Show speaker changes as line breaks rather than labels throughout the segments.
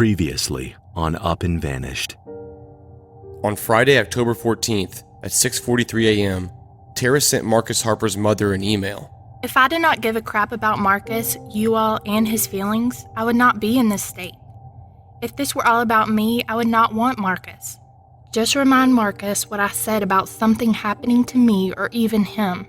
Previously on Up and Vanished.
On Friday, October 14th at 6:43 a.m., Tara sent Marcus Harper's mother an email.
If I did not give a crap about Marcus, you all, and his feelings, I would not be in this state. If this were all about me, I would not want Marcus. Just remind Marcus what I said about something happening to me or even him.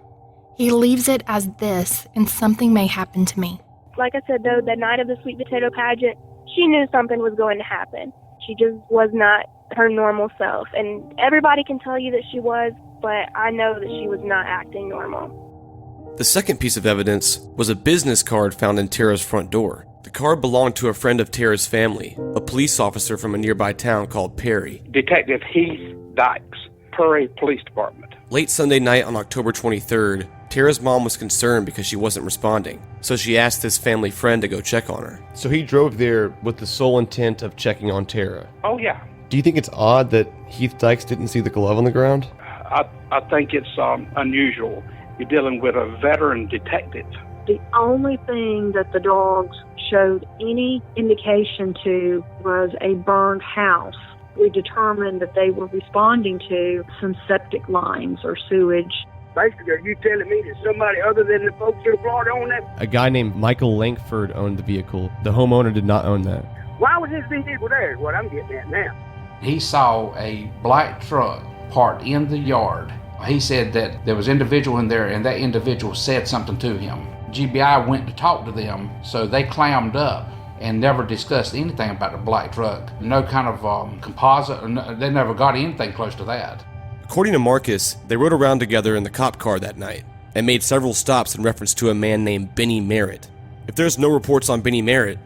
He leaves it as this, and something may happen to me.
Like I said, though, the night of the sweet potato pageant, she knew something was going to happen. She just was not her normal self. And everybody can tell you that she was, but I know that she was not acting normal.
The second piece of evidence was a business card found in Tara's front door. The card belonged to a friend of Tara's family, a police officer from a nearby town called Perry.
Detective Heath Dykes, Perry Police Department.
Late Sunday night on October 23rd, Tara's mom was concerned because she wasn't responding, so she asked this family friend to go check on her. So he drove there with the sole intent of checking on Tara.
Oh, yeah.
Do you think it's odd that Heath Dykes didn't see the glove on the ground?
I think it's unusual. You're dealing with a veteran detective.
The only thing that the dogs showed any indication to was a burned house. We determined that they were responding to some septic lines or sewage.
Basically, are you telling me that somebody other than the folks in Florida owned that?
A guy named Michael Langford owned the vehicle. The homeowner did not own that.
Why was this vehicle there is what I'm getting at now.
He saw a black truck parked in the yard. He said that there was an individual in there and that individual said something to him. GBI went to talk to them, so they clammed up and never discussed anything about the black truck. No kind of composite, they never got anything close to that.
According to Marcus, they rode around together in the cop car that night and made several stops in reference to a man named Benny Merritt. If there's no reports on Benny Merritt,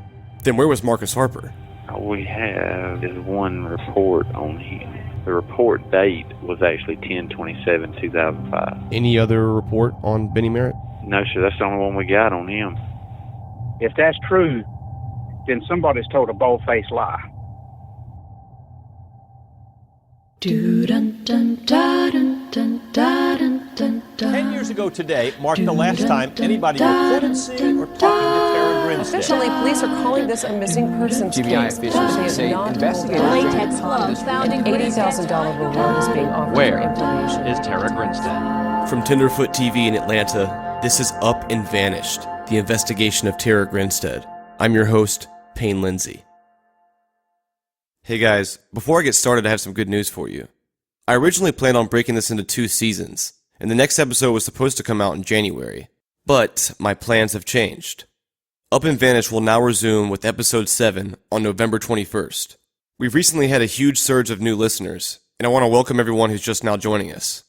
then where was Marcus Harper?
All we have is one report on him. The report date was actually 10/27/2005.
Any other report on Benny Merritt?
No, sir, that's the only one we got on him.
If that's true, then somebody's told a bold-faced lie.
10 years ago today marked the last time anybody reported seeing or talking to Tara Grinstead.
Officially, police are calling this a missing persons
GBI
case.
officials say investigators
Club found an $80,000 reward is being offered
Where
for information.
is Tara Grinstead?
From Tenderfoot TV in Atlanta, this is Up and Vanished, the investigation of Tara Grinstead. I'm your host, Payne Lindsey. Hey guys, before I get started, I have some good news for you. I originally planned on breaking this into 2 seasons, and the next episode was supposed to come out in January. But my plans have changed. Up and Vanish will now resume with episode 7 on November 21st. We've recently had a huge surge of new listeners, and I want to welcome everyone who's just now joining us.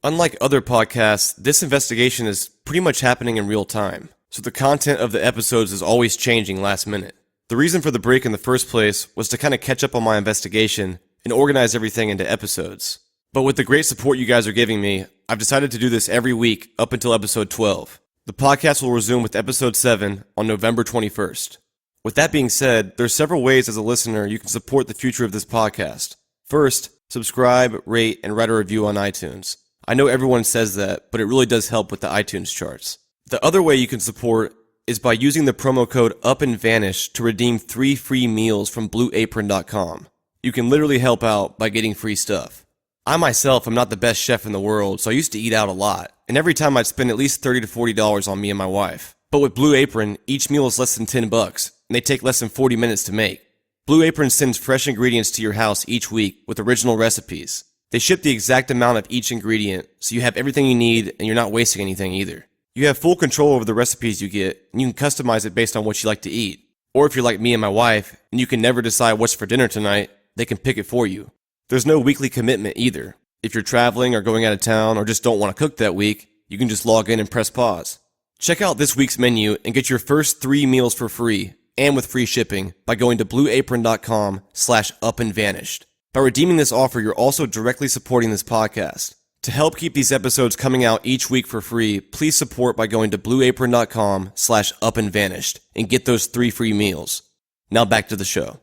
Unlike other podcasts, this investigation is pretty much happening in real time, so the content of the episodes is always changing last minute. The reason for the break in the first place was to kind of catch up on my investigation and organize everything into episodes. But with the great support you guys are giving me, I've decided to do this every week up until episode 12. The podcast will resume with episode 7 on November 21st. With that being said, there's several ways as a listener you can support the future of this podcast. First, subscribe, rate, and write a review on iTunes. I know everyone says that, but it really does help with the iTunes charts. The other way you can support is by using the promo code UPANDVANISH to redeem 3 free meals from BlueApron.com. You can literally help out by getting free stuff. I myself am not the best chef in the world, so I used to eat out a lot, and every time I'd spend at least $30 to $40 on me and my wife. But with Blue Apron, each meal is less than $10, and they take less than 40 minutes to make. Blue Apron sends fresh ingredients to your house each week with original recipes. They ship the exact amount of each ingredient, so you have everything you need and you're not wasting anything either. You have full control over the recipes you get, and you can customize it based on what you like to eat. Or if you're like me and my wife, and you can never decide what's for dinner tonight, they can pick it for you. There's no weekly commitment either. If you're traveling or going out of town or just don't want to cook that week, you can just log in and press pause. Check out this week's menu and get your first 3 meals for free and with free shipping by going to blueapron.com/upandvanished. By redeeming this offer, you're also directly supporting this podcast. To help keep these episodes coming out each week for free, please support by going to blueapron.com/upandvanished and get those 3 free meals. Now back to the show.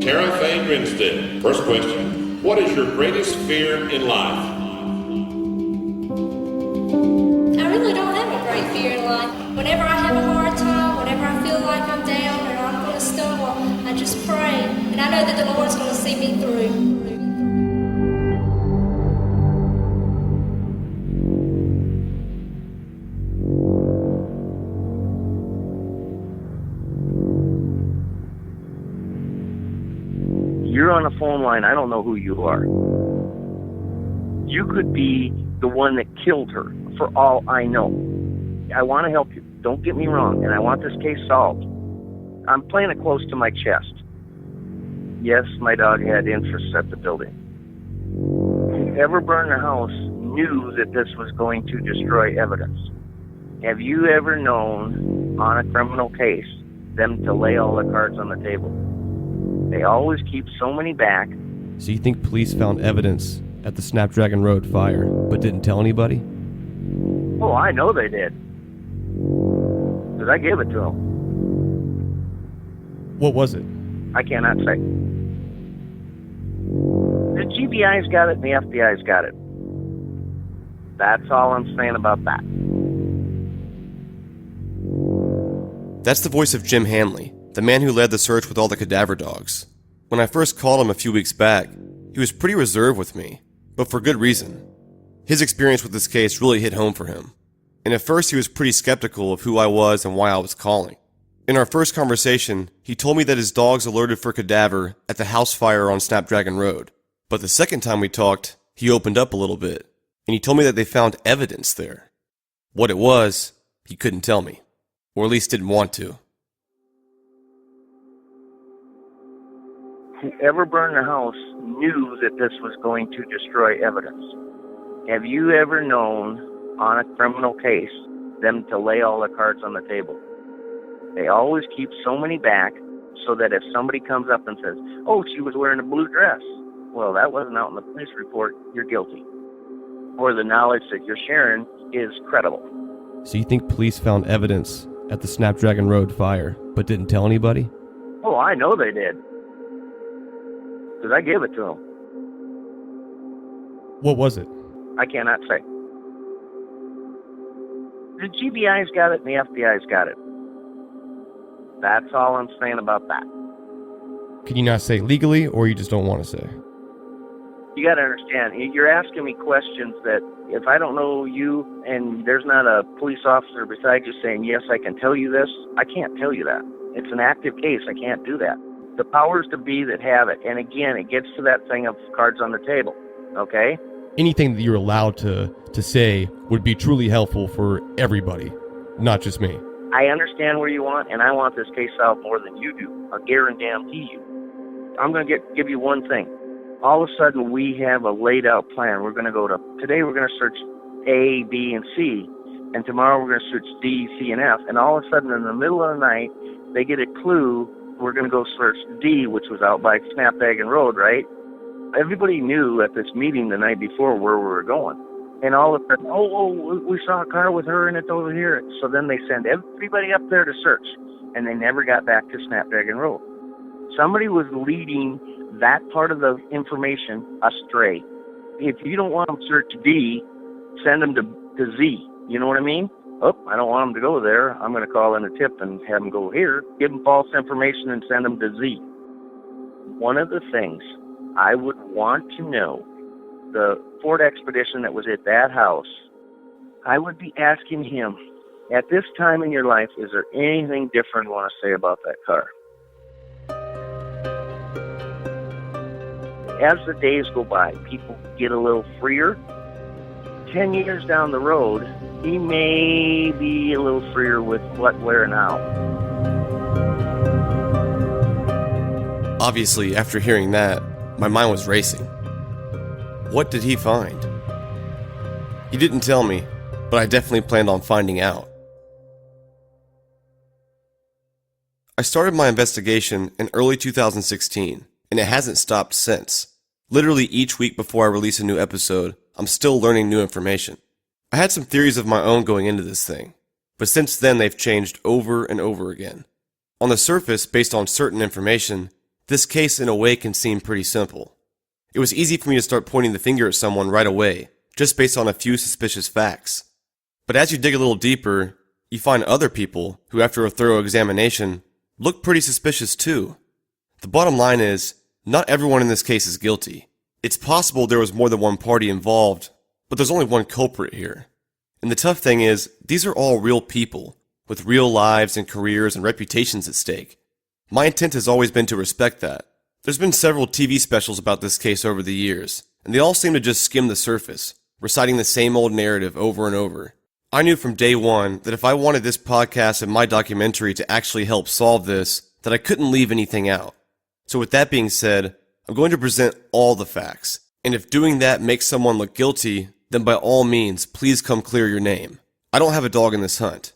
Tara Grinstead. First question. What is your greatest fear in life?
I really don't have a great fear in life. Whenever I have a hard time, whenever I feel like I'm down or I'm going to stumble, I just pray. And I know that the Lord's going to see me through.
You're on a phone line. I don't know who you are. You could be the one that killed her, for all I know. I want to help you. Don't get me wrong, and I want this case solved. I'm playing it close to my chest. Yes, my dog had interests at the building. Whoever burned the house knew that this was going to destroy evidence. Have you ever known, on a criminal case, them to lay all the cards on the table? They always keep so many back.
So you think police found evidence at the Snapdragon Road fire, but didn't tell anybody?
Oh, I know they did. Because I gave it to them.
What was it?
I cannot say. The GBI's got it and the FBI's got it. That's all I'm saying about that.
That's the voice of Jim Hanley, the man who led the search with all the cadaver dogs. When I first called him a few weeks back, he was pretty reserved with me, but for good reason. His experience with this case really hit home for him. And at first he was pretty skeptical of who I was and why I was calling. In our first conversation, he told me that his dogs alerted for cadaver at the house fire on Snapdragon Road. But the second time we talked, he opened up a little bit, and he told me that they found evidence there. What it was, he couldn't tell me, or at least didn't want to.
Whoever burned the house knew that this was going to destroy evidence. Have you ever known, on a criminal case, them to lay all the cards on the table? They always keep so many back so that if somebody comes up and says, oh, she was wearing a blue dress, well, that wasn't out in the police report, you're guilty. Or the knowledge that you're sharing is credible.
So you think police found evidence at the Snapdragon Road fire, but didn't tell anybody?
Oh, I know they did. Because I gave it to them.
What was it?
I cannot say. The GBI's got it and the FBI's got it. That's all I'm saying about that.
Can you not say legally, or you just don't want to say?
You got to understand, you're asking me questions that if I don't know you and there's not a police officer beside you saying, yes, I can tell you this, I can't tell you that. It's an active case. I can't do that. The powers to be that have it. And again, it gets to that thing of cards on the table. Okay?
Anything that you're allowed to say would be truly helpful for everybody, not just me.
I understand where you want, and I want this case solved more than you do. I guarantee you. I'm going to give you one thing. All of a sudden, we have a laid out plan. We're going to go to, today we're going to search A, B, and C, and tomorrow we're going to search D, C, and F, and all of a sudden in the middle of the night, they get a clue. We're going to go search D, which was out by Snapdragon Road, right? Everybody knew at this meeting the night before where we were going. And all of a sudden, we saw a car with her and it's over here. So then they send everybody up there to search, and they never got back to Snapdragon Road. Somebody was leading that part of the information astray. If you don't want them to search D, send them to Z. You know what I mean? Oh, I don't want them to go there. I'm going to call in a tip and have them go here. Give them false information and send them to Z. One of the things I would want to know, the Ford Expedition that was at that house, I would be asking him, at this time in your life, is there anything different you want to say about that car? As the days go by, people get a little freer. 10 years down the road, he may be a little freer with what, where, and how.
Obviously, after hearing that, my mind was racing. What did he find? He didn't tell me, but I definitely planned on finding out. I started my investigation in early 2016, and it hasn't stopped since. Literally each week before I release a new episode, I'm still learning new information. I had some theories of my own going into this thing, but since then they've changed over and over again. On the surface, based on certain information, this case in a way can seem pretty simple. It was easy for me to start pointing the finger at someone right away, just based on a few suspicious facts. But as you dig a little deeper, you find other people who, after a thorough examination, look pretty suspicious too. The bottom line is, not everyone in this case is guilty. It's possible there was more than one party involved, but there's only one culprit here. And the tough thing is, these are all real people, with real lives and careers and reputations at stake. My intent has always been to respect that. There's been several TV specials about this case over the years, and they all seem to just skim the surface, reciting the same old narrative over and over. I knew from day one that if I wanted this podcast and my documentary to actually help solve this, that I couldn't leave anything out. So with that being said, I'm going to present all the facts, and if doing that makes someone look guilty, then by all means, please come clear your name. I don't have a dog in this hunt.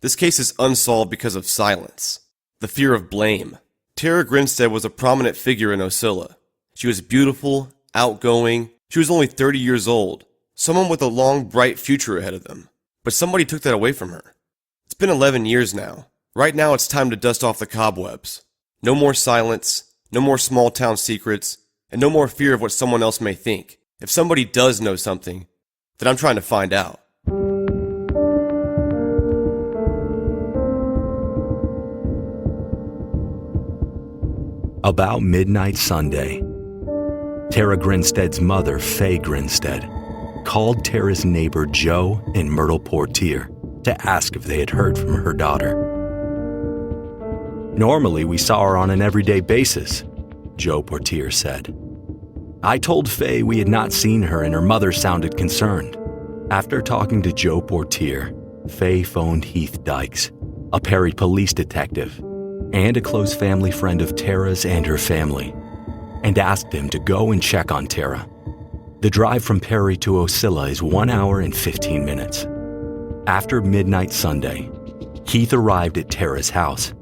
This case is unsolved because of silence, the fear of blame. Tara Grinstead was a prominent figure in Ocilla. She was beautiful, outgoing, she was only 30 years old, someone with a long, bright future ahead of them. But somebody took that away from her. It's been 11 years now. Right now it's time to dust off the cobwebs. No more silence, no more small town secrets, and no more fear of what someone else may think. If somebody does know something, then I'm trying to find out.
About midnight Sunday, Tara Grinstead's mother, Faye Grinstead, called Tara's neighbor Joe in Myrtle Portier to ask if they had heard from her daughter. Normally, we saw her on an everyday basis, Joe Portier said. I told Faye we had not seen her and her mother sounded concerned. After talking to Joe Portier, Faye phoned Heath Dykes, a Perry police detective, and a close family friend of Tara's and her family, and asked him to go and check on Tara. The drive from Perry to Ocilla is 1 hour and 15 minutes. After midnight Sunday, Heath arrived at Tara's house.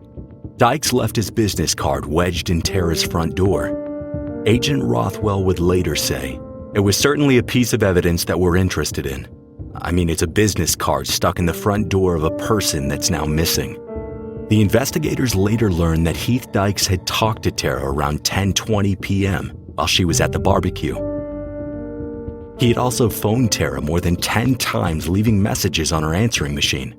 Dykes left his business card wedged in Tara's front door. Agent Rothwell would later say, "It was certainly a piece of evidence that we're interested in. I mean, it's a business card stuck in the front door of a person that's now missing." The investigators later learned that Heath Dykes had talked to Tara around 10:20 p.m. while she was at the barbecue. He had also phoned Tara more than 10 times, leaving messages on her answering machine.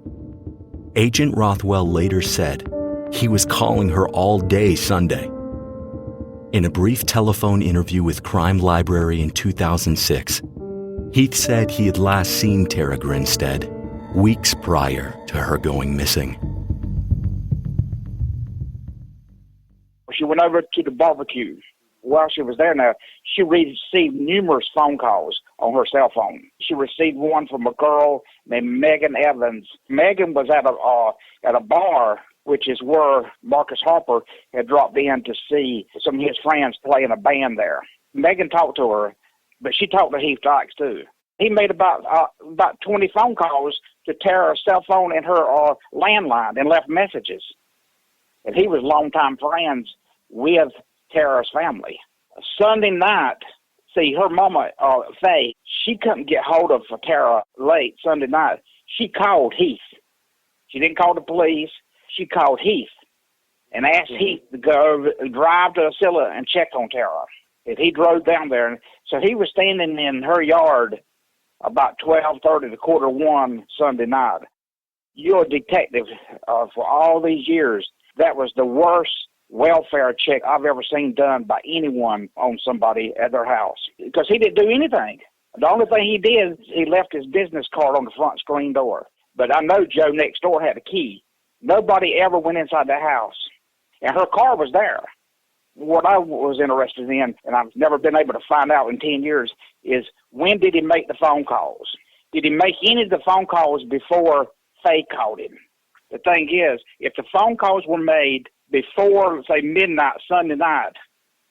Agent Rothwell later said he was calling her all day Sunday. In a brief telephone interview with Crime Library in 2006, Heath said he had last seen Tara Grinstead weeks prior to her going missing.
She went over to the barbecue. While she was there now, she received numerous phone calls on her cell phone. She received one from a girl named Megan Evans. Megan was at a bar, which is where Marcus Harper had dropped in to see some of his friends play in a band there. Megan talked to her, but she talked to Heath Dykes too. He made about 20 phone calls to Tara's cell phone and her landline and left messages. And he was longtime friends with Tara's family. Sunday night, see, her mama, Faye, she couldn't get hold of Tara late Sunday night. She called Heath. She didn't call the police. She called Heath and asked Heath to go drive to Ocilla and check on Tara. And he drove down there. And so he was standing in her yard about 12:30 to 1:45 Sunday night. You're a detective for all these years. That was the worst welfare check I've ever seen done by anyone on somebody at their house, because he didn't do anything. The only thing he did, he left his business card on the front screen door. But I know Joe next door had a key. Nobody ever went inside the house, and her car was there. What I was interested in, and I've never been able to find out in 10 years, is when did he make the phone calls? Did he make any of the phone calls before Faye called him? The thing is, if the phone calls were made before, say, midnight Sunday night,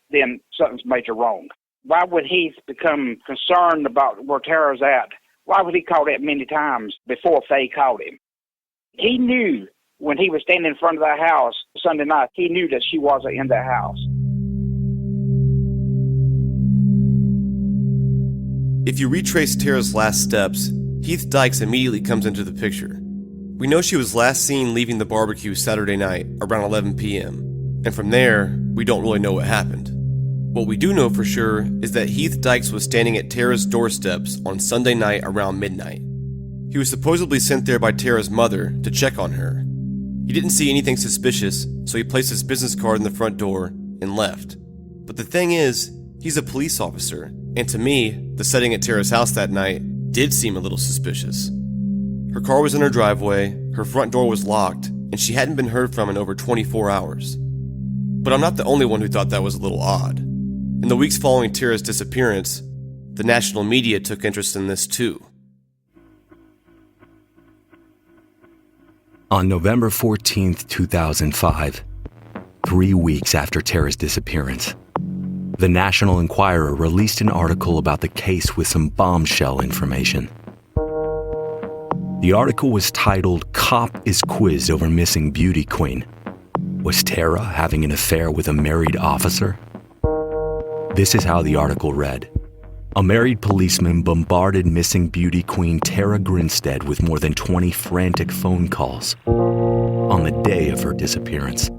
then something's major wrong. Why would Heath become concerned about where Tara's at? Why would he call that many times before Faye called him? He knew when he was standing in front of that house Sunday night, he knew that she wasn't in that house.
If you retrace Tara's last steps, Heath Dykes immediately comes into the picture. We know she was last seen leaving the barbecue Saturday night around 11 p.m., and from there, we don't really know what happened. What we do know for sure is that Heath Dykes was standing at Tara's doorsteps on Sunday night around midnight. He was supposedly sent there by Tara's mother to check on her. He didn't see anything suspicious, so he placed his business card in the front door and left. But the thing is, he's a police officer, and to me, the setting at Tara's house that night did seem a little suspicious. Her car was in her driveway, her front door was locked, and she hadn't been heard from in over 24 hours. But I'm not the only one who thought that was a little odd. In the weeks following Tara's disappearance, the national media took interest in this too.
On November 14th, 2005, 3 weeks after Tara's disappearance, the National Enquirer released an article about the case with some bombshell information. The article was titled, "Cop is Quizzed Over Missing Beauty Queen." Was Tara having an affair with a married officer? This is how the article read. A married policeman bombarded missing beauty queen Tara Grinstead with more than 20 frantic phone calls on the day of her disappearance.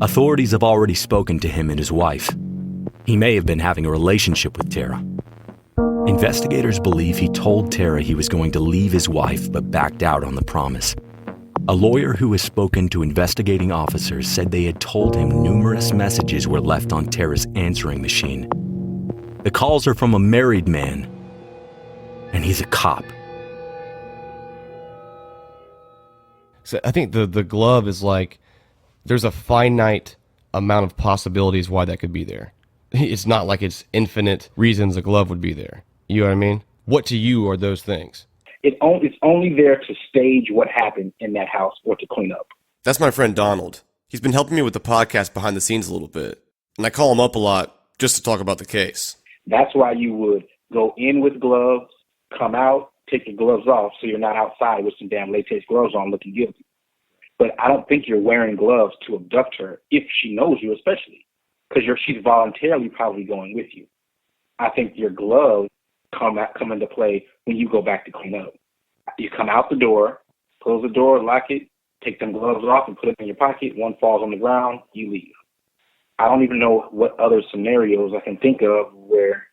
Authorities have already spoken to him and his wife. He may have been having a relationship with Tara. Investigators believe he told Tara he was going to leave his wife but backed out on the promise. A lawyer who has spoken to investigating officers said they had told him numerous messages were left on Tara's answering machine. The calls are from a married man, and he's a cop.
So I think the glove is like, there's a finite amount of possibilities why that could be there. It's not like it's infinite reasons a glove would be there. You know what I mean? What to you are those things?
It's only there to stage what happened in that house or to clean up.
That's my friend Donald. He's been helping me with the podcast behind the scenes a little bit. And I call him up a lot just to talk about the case.
That's why you would go in with gloves, come out, take your gloves off so you're not outside with some damn latex gloves on looking guilty. But I don't think you're wearing gloves to abduct her, if she knows you especially, because she's voluntarily probably going with you. I think your gloves come into play when you go back to clean up. You come out the door, close the door, lock it, take them gloves off and put them in your pocket. One falls on the ground, you leave. I don't even know what other scenarios I can think of where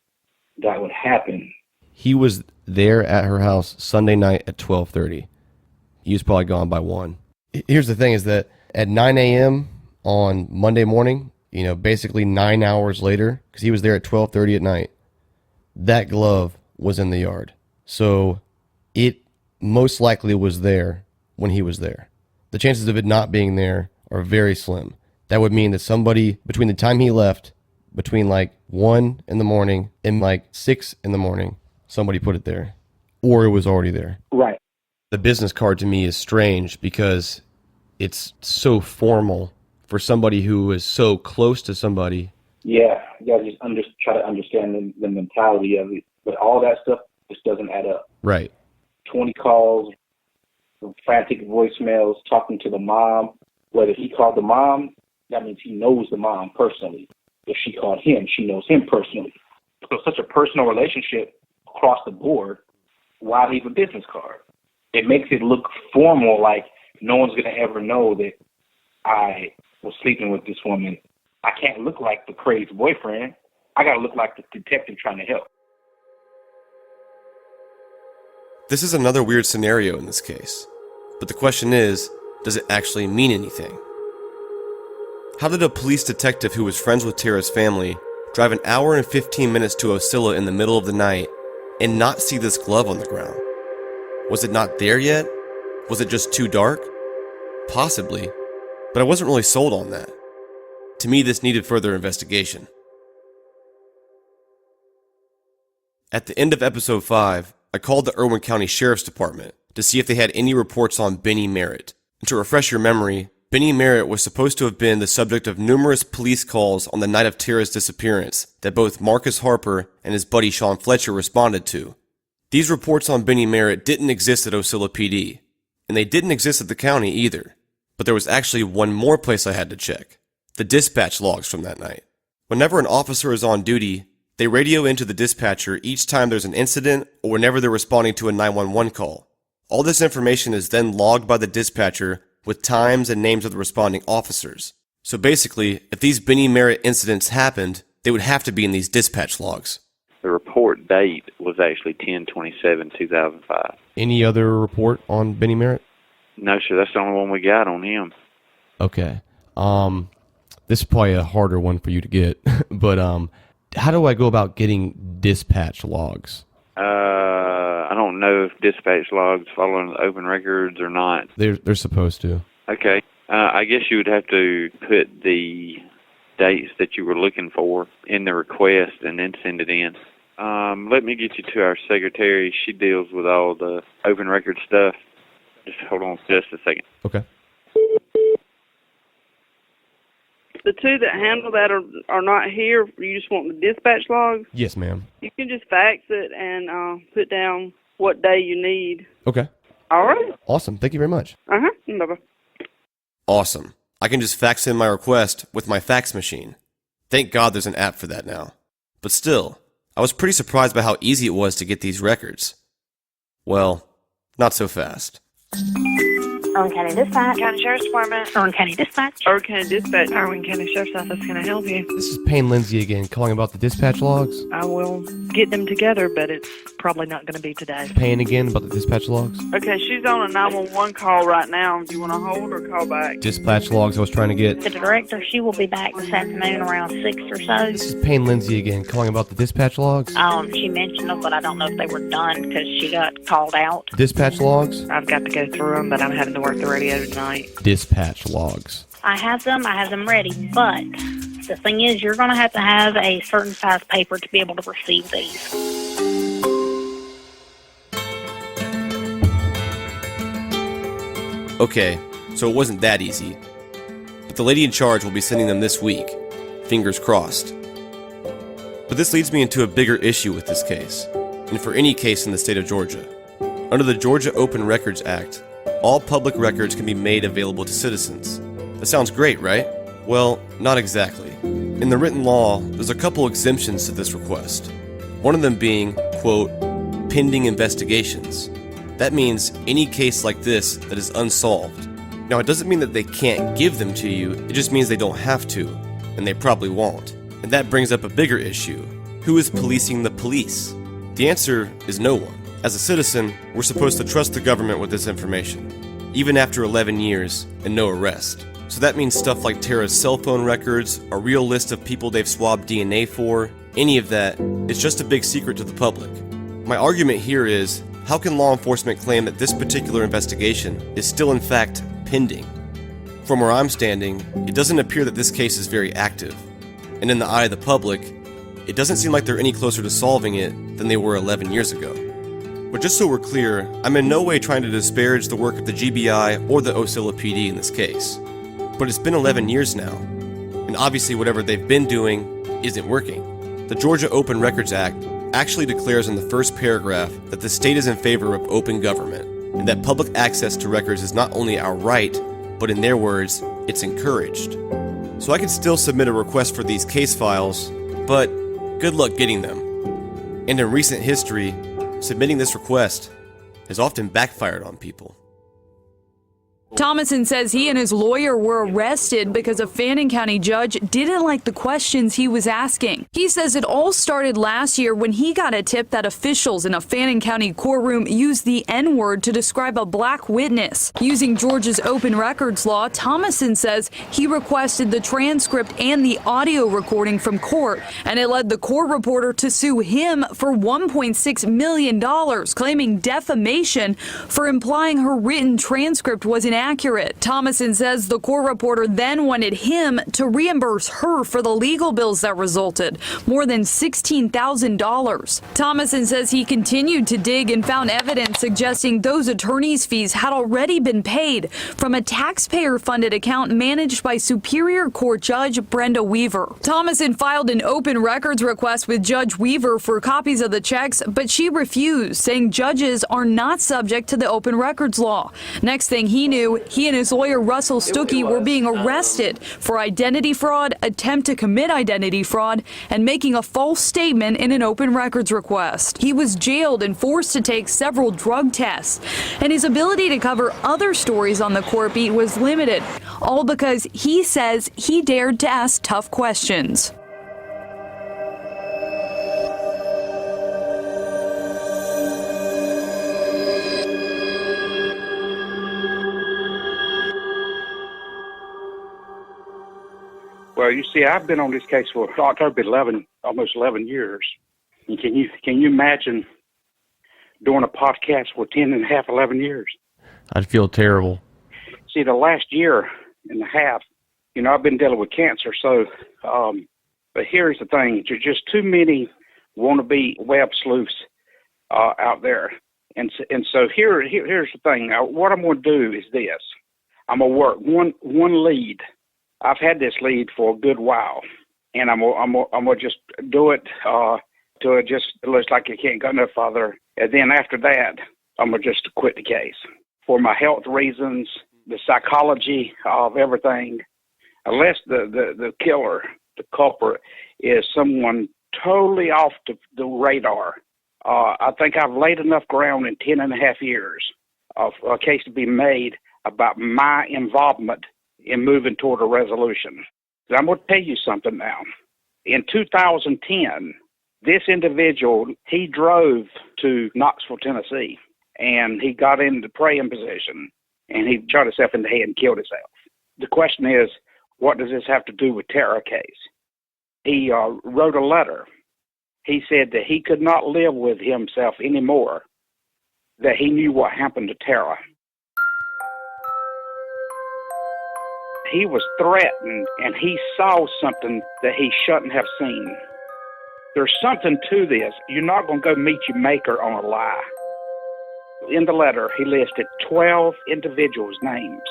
that would happen.
He was there at her house Sunday night at 12:30. He was probably gone by 1. Here's the thing is that at 9 a.m. on Monday morning, basically 9 hours later, because he was there at 12:30 at night, that glove was in the yard. So it most likely was there when he was there. The chances of it not being there are very slim. That would mean that somebody, between the time he left, between like 1 in the morning and like 6 in the morning, somebody put it there. Or it was already there.
Right.
The business card to me is strange because it's so formal for somebody who is so close to somebody.
Yeah, you gotta just try to understand the mentality of it. But all that stuff just doesn't add up.
Right.
20 calls, frantic voicemails, talking to the mom. Whether he called the mom, that means he knows the mom personally. If she called him, she knows him personally. So such a personal relationship across the board, why leave a business card? It makes it look formal, like no one's going to ever know that I was sleeping with this woman. I can't look like the crazy boyfriend. I got to look like the detective trying to help.
This is another weird scenario in this case. But the question is, does it actually mean anything? How did a police detective who was friends with Tara's family drive an hour and 15 minutes to Osceola in the middle of the night and not see this glove on the ground? Was it not there yet? Was it just too dark? Possibly, but I wasn't really sold on that. To me, this needed further investigation. At the end of episode 5, I called the Irwin County Sheriff's Department to see if they had any reports on Benny Merritt. And to refresh your memory, Benny Merritt was supposed to have been the subject of numerous police calls on the night of Tara's disappearance that both Marcus Harper and his buddy Sean Fletcher responded to. These reports on Benny Merritt didn't exist at Osceola PD, and they didn't exist at the county either. But there was actually one more place I had to check: the dispatch logs from that night. Whenever an officer is on duty, they radio into the dispatcher each time there's an incident or whenever they're responding to a 911 call. All this information is then logged by the dispatcher with times and names of the responding officers. So basically, if these Benny Merritt incidents happened, They would have to be in these dispatch logs.
The report date was actually 10/27/2005.
Any other report on Benny Merritt?
No, sir. That's the only one we got on him.
Okay. This is probably a harder one for you to get, but how do I go about getting dispatch logs?
I don't know if dispatch logs follow under the open records or not.
They're supposed to.
Okay. I guess you would have to put the dates that you were looking for in the request and then send it in. Let me get you to our secretary. She deals with all the open record stuff. Just hold on just a second.
Okay.
The two that handle that are not here. You just want the dispatch logs?
Yes, ma'am.
You can just fax it and put down what day you need.
Okay.
All right.
Awesome. Thank you very much.
Uh-huh. Bye-bye.
Awesome. I can just fax in my request with my fax machine. Thank God there's an app for that now. But still, I was pretty surprised by how easy it was to get these records. Well, not so fast.
Irwin County Dispatch.
County Sheriff's Department.
Irwin County Dispatch.
Irwin County Dispatch.
Irwin County Sheriff's Office, can I help you?
This is Payne Lindsey again, calling about the dispatch logs.
I will get them together, but it's probably not going to be today.
Payne again about the dispatch logs.
Okay, she's on a 911 call right now. Do you want to hold or call back?
Dispatch logs I was trying to get.
The director, she will be back this afternoon around 6 or so.
This is Payne Lindsey again, calling about the dispatch logs.
She mentioned them, but I don't know if they were done because she got called out.
Dispatch logs?
I've got to go through them, but I'm having to work the radio tonight.
Dispatch logs.
I have them ready, but the thing is, you're going to have a certain size paper to be able to receive these.
Okay, so it wasn't that easy. But the lady in charge will be sending them this week. Fingers crossed. But this leads me into a bigger issue with this case, and for any case in the state of Georgia. Under the Georgia Open Records Act, all public records can be made available to citizens. That sounds great, right? Well, not exactly. In the written law, there's a couple exemptions to this request. One of them being, quote, pending investigations. That means any case like this that is unsolved. Now, it doesn't mean that they can't give them to you, it just means they don't have to, and they probably won't. And that brings up a bigger issue. Who is policing the police? The answer is no one. As a citizen, we're supposed to trust the government with this information, even after 11 years and no arrest. So that means stuff like Tara's cell phone records, a real list of people they've swabbed DNA for, any of that, it's just a big secret to the public. My argument here is, how can law enforcement claim that this particular investigation is still in fact pending? From where I'm standing, it doesn't appear that this case is very active. And in the eye of the public, it doesn't seem like they're any closer to solving it than they were 11 years ago. But just so we're clear, I'm in no way trying to disparage the work of the GBI or the Ocilla PD in this case. But it's been 11 years now, and obviously whatever they've been doing isn't working. The Georgia Open Records Act actually declares in the first paragraph that the state is in favor of open government, and that public access to records is not only our right, but in their words, it's encouraged. So I can still submit a request for these case files, but good luck getting them. And in recent history, submitting this request has often backfired on people.
Thomason says he and his lawyer were arrested because a Fannin County judge didn't like the questions he was asking. He says it all started last year when he got a tip that officials in a Fannin County courtroom used the N-word to describe a black witness. Using Georgia's open records law, Thomason says he requested the transcript and the audio recording from court, and it led the court reporter to sue him for $1.6 million, claiming defamation for implying her written transcript was inaccurate. Thomason says the court reporter then wanted him to reimburse her for the legal bills that resulted, more than $16,000. Thomason says he continued to dig and found evidence suggesting those attorney's fees had already been paid from a taxpayer-funded account managed by Superior Court Judge Brenda Weaver. Thomason filed an open records request with Judge Weaver for copies of the checks, but she refused, saying judges are not subject to the open records law. Next thing he knew, he and his lawyer Russell Stuckey were being arrested for identity fraud, attempt to commit identity fraud, and making a false statement in an open records request. He was jailed and forced to take several drug tests, and his ability to cover other stories on the court beat was limited, all because he says he dared to ask tough questions.
Well, you see, I've been on this case for October 11, almost 11 years. And can you imagine doing a podcast for 11 years?
I'd feel terrible.
See, the last year and a half, I've been dealing with cancer. So, but here's the thing: there's just too many wannabe web sleuths out there, and so here's the thing. What I'm going to do is this: I'm going to work one lead. I've had this lead for a good while, and I'm gonna just do it till it just looks like it can't go no further. And then after that, I'm gonna just quit the case for my health reasons, the psychology of everything. Unless the killer, the culprit, is someone totally off the radar. I think I've laid enough ground in 10.5 years of a case to be made about my involvement in moving toward a resolution. I'm going to tell you something now. In 2010, this individual, he drove to Knoxville, Tennessee, and he got into praying position, and he shot himself in the head and killed himself. The question is, what does this have to do with Tara case? He wrote a letter. He said that he could not live with himself anymore, that he knew what happened to Tara. He was threatened, and he saw something that he shouldn't have seen. There's something to this. You're not going to go meet your maker on a lie. In the letter, he listed 12 individuals' names.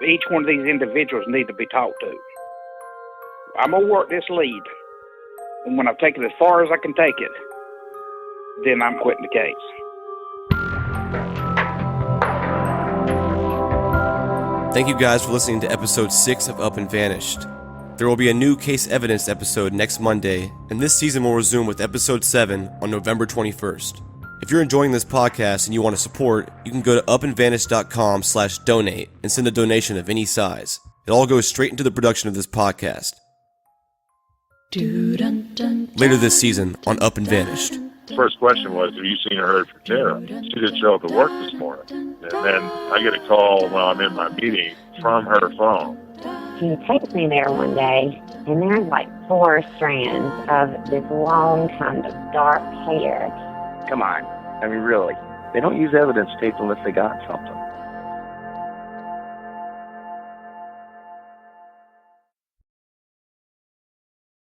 Each one of these individuals need to be talked to. I'm going to work this lead. And when I've taken it as far as I can take it, then I'm quitting the case.
Thank you guys for listening to episode 6 of Up and Vanished. There will be a new case evidence episode next Monday, and this season will resume with episode 7 on November 21st. If you're enjoying this podcast and you want to support, you can go to upandvanished.com/donate and send a donation of any size. It all goes straight into the production of this podcast. Later this season on Up and Vanished.
First question was, have you seen or heard from Tara? She didn't show up at work this morning. And then I get a call while I'm in my meeting from her phone.
She takes me there one day, and there's like 4 strands of this long kind of dark hair.
Come on. I mean, really. They don't use evidence tape unless they got something.